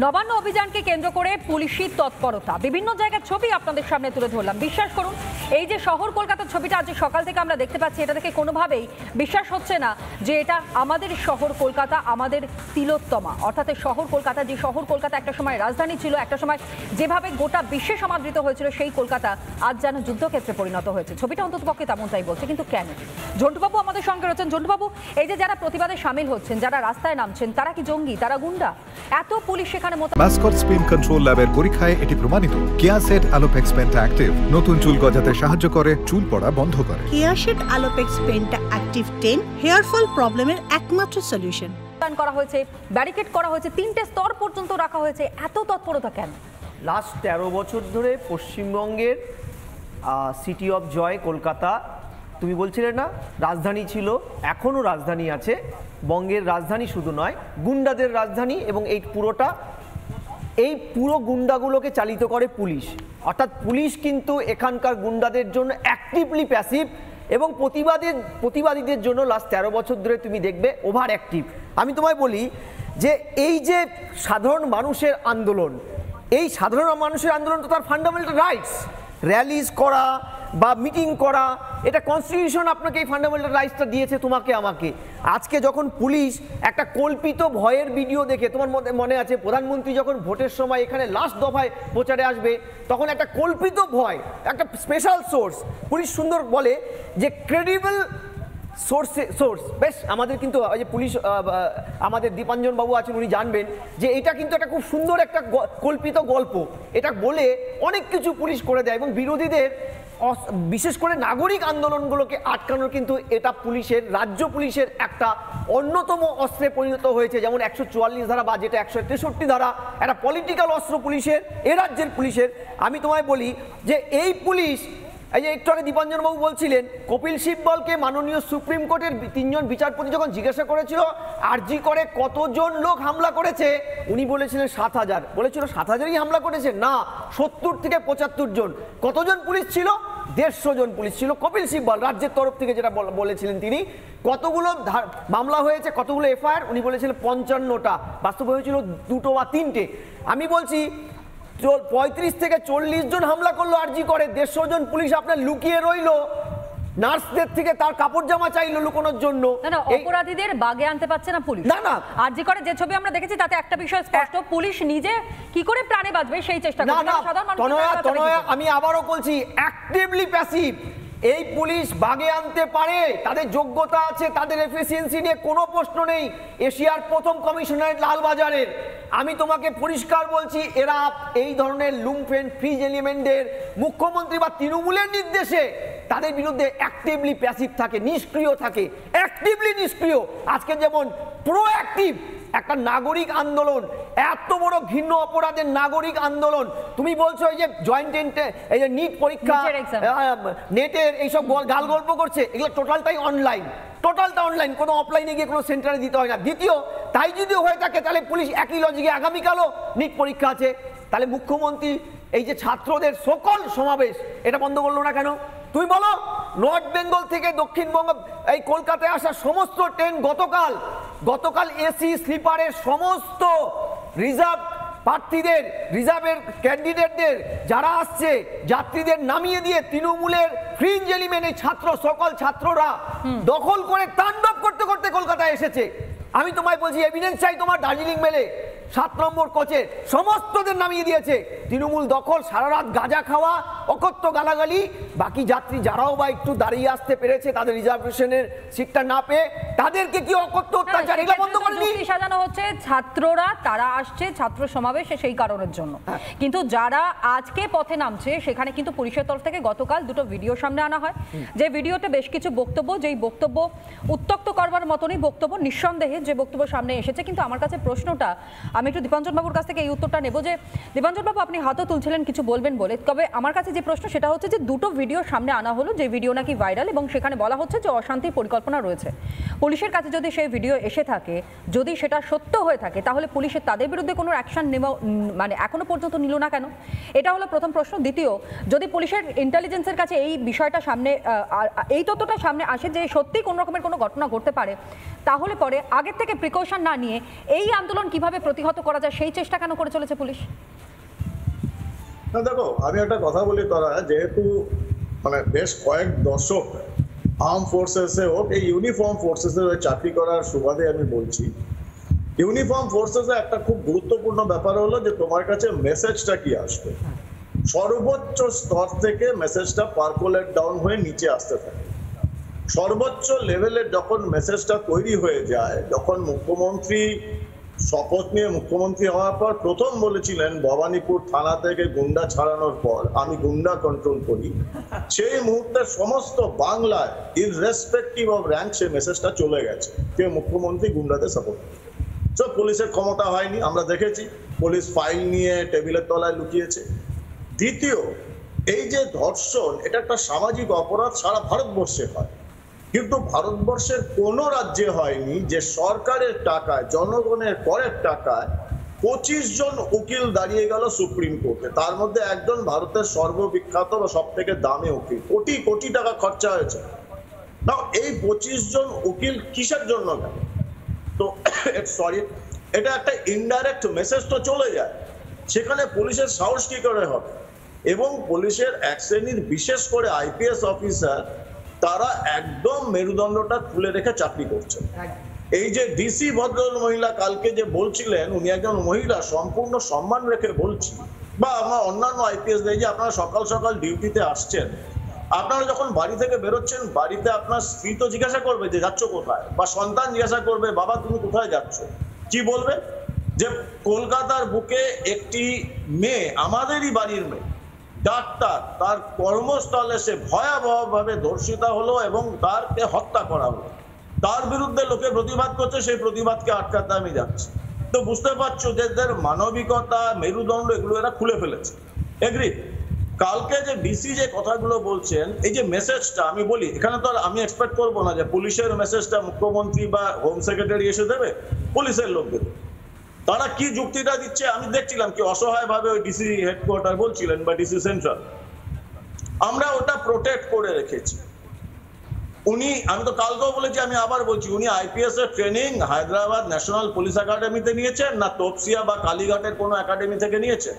নবান্ন অভিযানকে কেন্দ্র করে পুলিশি তৎপরতা, বিভিন্ন জায়গার ছবি আপনাদের সামনে তুলে ধরলাম। বিশ্বাস করুন, এই যে শহর কলকাতার ছবিটা আজ সকাল থেকে আমরা দেখতে পাচ্ছি, এটা দেখে কোনোভাবেই বিশ্বাস হচ্ছে না যে এটা আমাদের শহর কলকাতা, আমাদের তিলোত্তমা। অর্থাৎ শহর কলকাতা, যে শহর কলকাতা একটা সময় রাজধানী ছিল, একটা সময় যেভাবে গোটা বিশ্বে সমাদৃত হয়েছিল, সেই কলকাতা আজ যেন যুদ্ধক্ষেত্রে পরিণত হয়েছে। ছবিটা অন্ততপক্ষে তেমনটাই বলছে। কিন্তু কেন? ঝন্টুবাবু আমাদের সঙ্গে রয়েছেন। ঝন্টুবাবু, এই যে যারা প্রতিবাদে সামিল হচ্ছেন, যারা রাস্তায় নামছেন, তারা কি জঙ্গি, তারা গুন্ডা? এত পুলিশ সেখানে মাসকট স্পিন কন্ট্রোল ল্যাবের পরীক্ষায় এটি প্রমাণিত। কেয়াসেট আলোপেক্স পেন্টা অ্যাক্টিভ নতুন চুল গজাতে সাহায্য করে, চুল পড়া বন্ধ করে। Keyaseth alopex penta active 10 hair fall প্রবলেমের একমাত্র সলিউশন। করা হয়েছে, ব্যারিকেড করা হয়েছে, 3টে স্তর পর্যন্ত রাখা হয়েছে। এত তৎপরতা কেন? লাস্ট 13 বছর ধরে পশ্চিমবঙ্গের সিটি অফ জয় কলকাতা, তুমি বলছিলে না রাজধানী ছিল, এখনও রাজধানী আছে। বঙ্গের রাজধানী শুধু নয়, গুন্ডাদের রাজধানী। এবং এই পুরো গুন্ডাগুলোকে চালিত করে পুলিশ। অর্থাৎ পুলিশ কিন্তু এখানকার গুন্ডাদের জন্য অ্যাক্টিভলি প্যাসিভ, এবং প্রতিবাদীদের জন্য লাস্ট 13 বছর ধরে তুমি দেখবে ওভার অ্যাক্টিভ। আমি তোমায় বলি যে এই যে সাধারণ মানুষের আন্দোলন, এই সাধারণ মানুষের আন্দোলন তো তার ফান্ডামেন্টাল রাইটস। র্যালিজ করা বা মিটিং করা, এটা কনস্টিটিউশন আপনাকে এই ফান্ডামেন্টাল রাইটসটা দিয়েছে তোমাকে আমাকে। আজকে যখন পুলিশ একটা কল্পিত ভয়ের ভিডিও দেখে, তোমার মনে আছে প্রধানমন্ত্রী যখন ভোটের সময় এখানে লাস্ট দফায় প্রচারে আসবে, তখন একটা কল্পিত ভয়, একটা স্পেশাল সোর্স, পুলিশ সুন্দর বলে যে ক্রেডিবল সোর্স। বেশ, আমাদের কিন্তু ওই যে পুলিশ আমাদের দীপাঞ্জন বাবু আছেন, উনি জানবেন যে এটা কিন্তু একটা খুব সুন্দর একটা কল্পিত গল্প। এটা বলে অনেক কিছু পুলিশ করে দেয়, এবং বিরোধীদের বিশেষ করে নাগরিক আন্দোলনগুলোকে আটকানোর কিন্তু এটা পুলিশের, রাজ্য পুলিশের একটা অন্যতম অস্ত্রে পরিণত হয়েছে। যেমন 144 ধারা বা যেটা 163 ধারা, একটা পলিটিক্যাল অস্ত্র পুলিশের, এ রাজ্যের পুলিশের। আমি তোমায় বলি যে এই পুলিশ, এই যে একটু আগে দীপাঞ্জনবাবু বলছিলেন, কপিল সিব্বলকে মাননীয় সুপ্রিম কোর্টের 3 জন বিচারপতি যখন জিজ্ঞাসা করেছিল আরজি করে কতজন লোক হামলা করেছে, উনি বলেছিলেন 7000। বলেছিল 7000ই হামলা করেছে? না, 70 থেকে 75 জন। কতজন পুলিশ ছিল? 150 জন পুলিশ ছিল। কপিল সিব্বল রাজ্যের তরফ থেকে যেটা বলেছিলেন তিনি। কতগুলো মামলা হয়েছে, কতগুলো এফআইআর? উনি বলেছিলেন 55টা, বাস্তবে হয়েছিল 2টো বা 3টে। আমি বলছি 35 থেকে 40 জন হামলা করলো আরজি করে, 150 জন পুলিশ আপনার লুকিয়ে রইলো, নার্সদের থেকে তার কাপড় জামা চাইলো লুকানোর জন্য। না, অপরাধীদের বাগে আনতে পারছে না পুলিশ। না, আরজি করে যে ছবি আমরা দেখেছি তাতে একটা বিষয় স্পষ্ট, পুলিশ নিজে কি করে প্রাণে বাঁচবে সেই চেষ্টা করছে। তনয়া, আমি আবারও বলছি, অ্যাক্টিভলি প্যাসিভ। এই পুলিশ বাগে আনতে পারে, তাদের যোগ্যতা আছে, তাদের এফিসিয়েন্সি নিয়ে কোনো প্রশ্ন নেই। এশিয়ার প্রথম কমিশনারেট লালবাজারের, আমি তোমাকে পরিষ্কার বলছি, এরা এই ধরনের লুমফেন ফ্রিজ এলিমেন্টের মুখ্যমন্ত্রী বা তৃণমূলের নির্দেশে তাদের বিরুদ্ধে অ্যাক্টিভলি প্যাসিভ থাকে, নিষ্ক্রিয় থাকে, অ্যাক্টিভলি নিষ্ক্রিয়। আজকে যেমন প্রোঅ্যাক্টিভ একটা নাগরিক আন্দোলন, এত বড় ঘৃণ্য অপরাধের নাগরিক আন্দোলন। তুমি বলছো এই যে জয়েন্ট, এই যে নিট পরীক্ষা, নেটের এইসব গাল গল্প করছে, এগুলো টোটালটাই অনলাইন, কোনো অফলাইনে গিয়ে কোনো সেন্টারে দিতে হয় না। দ্বিতীয়, তাই যদি হয়ে থাকে তাহলে পুলিশ একই লজিকে, আগামীকালও নিট পরীক্ষা আছে, তাহলে মুখ্যমন্ত্রী এই যে ছাত্রদের সকল সমাবেশ, এটা বন্ধ করলো না কেন? তুই বলো। নর্থ বেঙ্গল থেকে দক্ষিণবঙ্গ এই কলকাতায় আসা সমস্ত ট্রেন গতকাল এসি স্লিপারের সমস্ত রিজার্ভ প্রার্থীদের, রিজার্ভের ক্যান্ডিডেটদের যারা আসছে, যাত্রীদের নামিয়ে দিয়ে তৃণমূলের ফ্রিঞ্জ এলিমেন্ট এই সকল ছাত্ররা দখল করে তাণ্ডব করতে করতে কলকাতায় এসেছে। আমি তোমায় বলছি, এভিডেন্স চাই তোমার। দার্জিলিং মেলে 7 নম্বর কোচে সমস্তদের নামিয়ে দিয়েছে তৃণমূল দখল, সারা রাত গাঁজা খাওয়া, অকথ্য গালাগালি। বাকি যাত্রী যারাও বা একটু দাঁড়িয়ে আসতে পেরেছে, তাদের রিজার্ভেশনের সিটটা না পেয়ে, তাদেরকে কি অকথ্য অত্যাচার, এগুলো বন্ধ করেনি? সাজানো হচ্ছে ছাত্ররা, তারা আসছে ছাত্র সমাবেশে সেই কারণের জন্য। কিন্তু যারা আজকে পথে নামছে, সেখানে কিন্তু পুলিশের তরফ থেকে গতকাল 2টো ভিডিও সামনে আনা হয়, যে ভিডিওতে বেশ কিছু বক্তব্য, যেই বক্তব্য উত্তক্ত করবার মতনই বক্তব্য, নিঃসন্দেহে যে বক্তব্য সামনে এসেছে। কিন্তু আমার কাছে প্রশ্নটা, আমি একটু দীপাঞ্জন বাবুর কাছ থেকে এই উত্তরটা নেব, যে দীপাঞ্জন বাবু আপনি হাতও তুলছিলেন কিছু বলবেন বলে, তবে আমার কাছে যে প্রশ্ন সেটা হচ্ছে যে 2টো ভিডিও সামনে আনা হলো, যে ভিডিও নাকি ভাইরাল, এবং সেখানে বলা হচ্ছে যে অশান্তির পরিকল্পনা রয়েছে। পুলিশের কাছে যদি সেই ভিডিও এসে থাকে, যদি সেটা সত্য হয়ে থাকে, তাহলে পুলিশের তাদের বিরুদ্ধে কোনো অ্যাকশন নেওয়া মানে এখনো পর্যন্ত নিল না কেন? এটা হলো প্রথম প্রশ্ন। দ্বিতীয়, যদি পুলিশের ইন্টেলিজেন্সের কাছে এই বিষয়টা সামনে, এই তথ্যটা সামনে আসে যে সত্যি কোনো রকমের কোনো ঘটনা ঘটতে পারে, তাহলে পরে আগের থেকে প্রিকশন না নিয়ে এই আন্দোলন কিভাবে প্রতিহত করা যায় সেই চেষ্টা কেন করে চলেছে পুলিশ? না দেখো, আমি একটা কথা বলি, তোরা যেহেতু মানে বেশ কয়েক দশক আর্ম ফোর্সেসে হোক, এই ইউনিফর্ম ফোর্সেসে চাকরি করার সুবাদে আমি বলছি, ইউনিফর্ম ফোর্সেসে একটা খুব গুরুত্বপূর্ণ ব্যাপার হলো যে তোমার কাছে মেসেজটা কি আসবে। সর্বোচ্চ স্তর থেকে মেসেজটা পারকোলেট ডাউন হয়ে নিচে আসতে থাকে। সর্বোচ্চ লেভেলের যখন মেসেজটা তৈরি হয়ে যায়, যখন মুখ্যমন্ত্রী শপথ নিয়ে মুখ্যমন্ত্রী হওয়ার পর প্রথম বলেছিলেন ভবানীপুর থানা থেকে গুন্ডা ছাড়ানোর পর আমি গুন্ডা কন্ট্রোল করি, সেই মুহূর্তে সমস্ত বাংলায় ইররেসপেক্টিভ অফ র্যাঙ্ক সেই মেসেজটা চলে গেছে যে মুখ্যমন্ত্রী গুন্ডাদের সাপোর্ট করে। সব পুলিশের ক্ষমতা হয়নি, আমরা দেখেছি পুলিশ ফাইল নিয়ে টেবিলের তলায় লুকিয়েছে। দ্বিতীয়, এই যে ধর্ষণ, এটা একটা সামাজিক অপরাধ, সারা ভারতবর্ষে হয়, কিন্তু ভারতবর্ষের কোনো রাজ্যে হয়নি যে সরকারের টাকায়, জনগণের করের টাকায় 25 জন উকিল দাঁড়িয়ে গেল সুপ্রিম কোর্টে। তার মধ্যে একজন ভারতের সর্ববিখ্যাত বা সব থেকে দামি উকিল, কোটি কোটি টাকা খরচা হয়েছে। না, এই 25 জন উকিল কিসের জন্য গেল? তো সরি, এটা একটা ইনডাইরেক্ট মেসেজ তো চলে যায়। সেখানে পুলিশের সাহস কি করে হবে? এবং পুলিশের এক শ্রেণীর বিশেষ করে আইপিএস অফিসার, তারা একদম মেরুদণ্ডটা তুলে রেখে চাকরি করছেন। এই যে ডিসি ভদ্র মহিলা কালকে যে বলছিলেন, উনি একজন মহিলা, সম্পূর্ণ সম্মান রেখে বলছি, বা আমার অন্যান্য আইপিএস দেয় যে আপনারা সকাল সকাল ডিউটিতে আসছেন, আপনারা যখন বাড়ি থেকে বেরোচ্ছেন, বাড়িতে আপনার স্ত্রী তো জিজ্ঞাসা করবে যে যাচ্ছ কোথায়, বা সন্তান জিজ্ঞাসা করবে বাবা তুমি কোথায় যাচ্ছ, কি বলবে? যে কলকাতার বুকে একটি মেয়ে, আমাদেরই বাড়ির মেয়ে, ডাক্তার, তার কর্মস্থলে সে ভয়াবহভাবে ধর্ষিতা হলো এবং তারকে হত্যা করা হলো, তার বিরুদ্ধে লোকে প্রতিবাদ করছে, সেই প্রতিবাদকে আটকাতে আমি যাচ্ছি। তো বুঝতে পারছো যে এদের মানবিকতা, মেরুদণ্ড, এগুলো এরা খুলে ফেলেছে। এগ্রি? কালকে যে ডিসি যে কথাগুলো বলছেন, এই যে মেসেজটা, আমি বলি এখানে তো আমি এক্সপেক্ট করবো না যে পুলিশের মেসেজটা মুখ্যমন্ত্রী বা হোম সেক্রেটারি এসে দেবে, পুলিশের লোক দেবে। তারা কি যুক্তিটা দিচ্ছে আমি দেখছিলাম, কি অসহায় ভাবে ওই ডিসি হেডকোয়ার্টার বলছিলেন বা ডিসি সেন্ট্রাল, আমরা ওটা প্রোটেক্ট করে রেখেছি। উনি, আমি তো কালকেও বলেছি, আমি আবার বলছি, উনি আইপিএস এর ট্রেনিং হায়দ্রাবাদ ন্যাশনাল পুলিশ একাডেমিতে নিয়েছেন না তপসিয়া বা কালীঘাটের কোনো একাডেমি থেকে নিয়েছেন?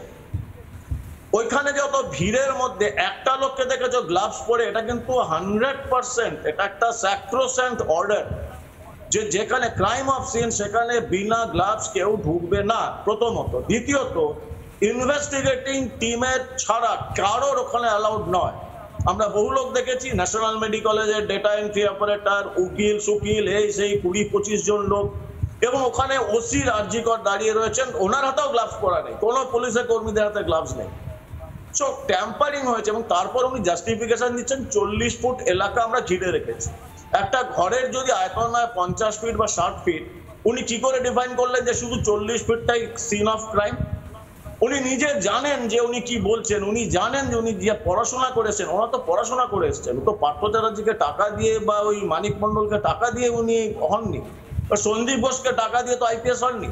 ওইখানে যত ভিড়ের মধ্যে একটা লোককে দেখেছো গ্লাভস পরে, এটা কিন্তু 100% এটা একটা স্যাক্রোস্যান্ট অর্ডার যে যেখানে ক্রাইম অফ সিন সেখানে বিনা গ্লাভস কেউ ঢুকবে না, প্রথমত। দ্বিতীয়ত, ইনভেস্টিগেটিং টিমের ছাড়া কারোর ওখানে অ্যালাউড নয়। আমরা বহু লোক দেখেছি, ন্যাশনাল মেডিকেলের ডেটা এন্ট্রি অপারেটর, উকিল সুকিল, এই সেই 20-25 জন লোক, এবং ওখানে ওসি আরজিকর দাঁড়িয়ে রয়েছেন, ওনার হাতেও গ্লাভস পরা নেই, কোনো পুলিশের কর্মীদের হাতে গ্লাভস নেই। সো ট্যাম্পারিং হয়েছে, এবং তারপর উনি জাস্টিফিকেশন দিচ্ছেন 40 ফুট এলাকা আমরা ঘিরে রেখেছি। একটা ঘরের যদি আয়তন হয় 50 ফিট বা 60 ফিট, উনি কি করে ডিফাইন করলেন যে শুধু 40 ফিটটাই সিন অফ ক্রাইম? উনি নিজে জানেন যে উনি কি বলছেন, উনি জানেন যে উনি যে পড়াশোনা করেছেন, ওনারা তো পড়াশোনা করে এসছেন, তো পার্থ চ্যাটার্জিকে টাকা দিয়ে বা ওই মানিক মন্ডলকে টাকা দিয়ে উনি হননি, বা সন্দীপ ঘোষকে টাকা দিয়ে তো আইপিএস হননি।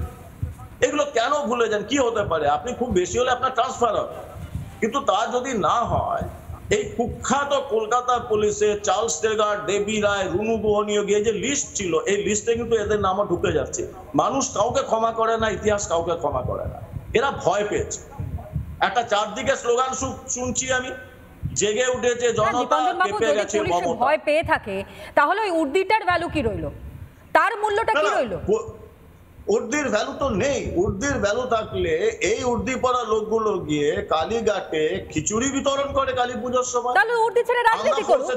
এগুলো কেন ভুলে যান? কি হতে পারে, আপনি খুব বেশি হলে আপনার ট্রান্সফার হবে, কিন্তু তা যদি না হয়, এই কুখ্যাত কলকাতা পুলিশে চার্লস টেগার, দেবী রায়, রুনু গুহনীয় যে লিস্ট ছিল, এই লিস্টে কিন্তু এদের নামও ঢুকে যাচ্ছে। মানুষ কাউকে ক্ষমা করে না, ইতিহাস কাউকে ক্ষমা করে না, এরা ভয় পেয়েছে। একটা চারদিকে স্লোগান শুনছি আমি, জেগে উঠেছে জনতা, কেঁপে গেছে মমতা। ভয় পেয়ে থাকে তাহলে ওই উর্দিটার ভ্যালু কি রইলো, তার মূল্যটা কি রইলো? উর্দির ভ্যালু তো নেই। উর্দির ভ্যালু থাকলে এই উর্দি পরা লোকগুলো গিয়ে কালীঘাটে খিচুড়ি বিতরণ করে কালী পুজোর সময়, তাহলে উর্দি ছেড়ে রাজনীতি করুক,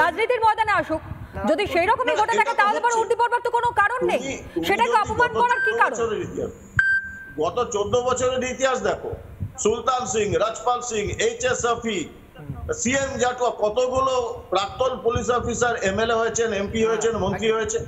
রাজনীতির ময়দানে আসুক। যদি সেই রকমই ঘটে থাকে তাহলে পরে উর্দি পরবার তো কোনো কারণ নেই, সেটাকে অপমান করার কি কারণ? গত 14 বছরের ইতিহাস দেখো, সুলতান সিং, রাজপাল সিং, এইচএস রফি, সিএম জাটুয়া, কতগুলো প্রাক্তন পুলিশ অফিসার এমএলএ হয়েছেন, এমপি হয়েছেন, মন্ত্রী হয়েছে।